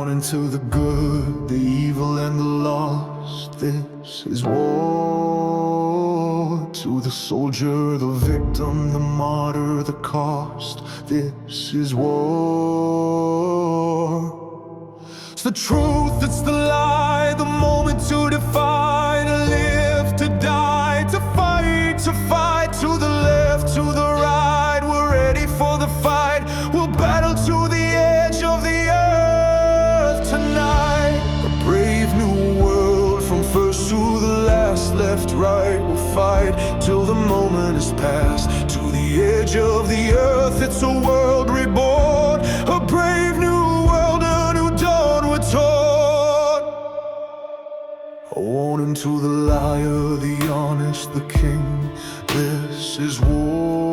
On into the good, the evil and the lost. This is war. To the soldier, the victim, the martyr, the cost. This is war. It's the truth, it's the lie, the moment to defy, to live, to die, to fight, to fight. To the left, to the right, we're ready for the fight. We'll battle to the edge of the earth tonight. A brave new world, from first to the last, left, right, we'll fight till the moment is past. To the edge of the earth, it's a world reborn. A brave new world, a new dawn we're taught. A warning to the liar, the honest, the king. This is war.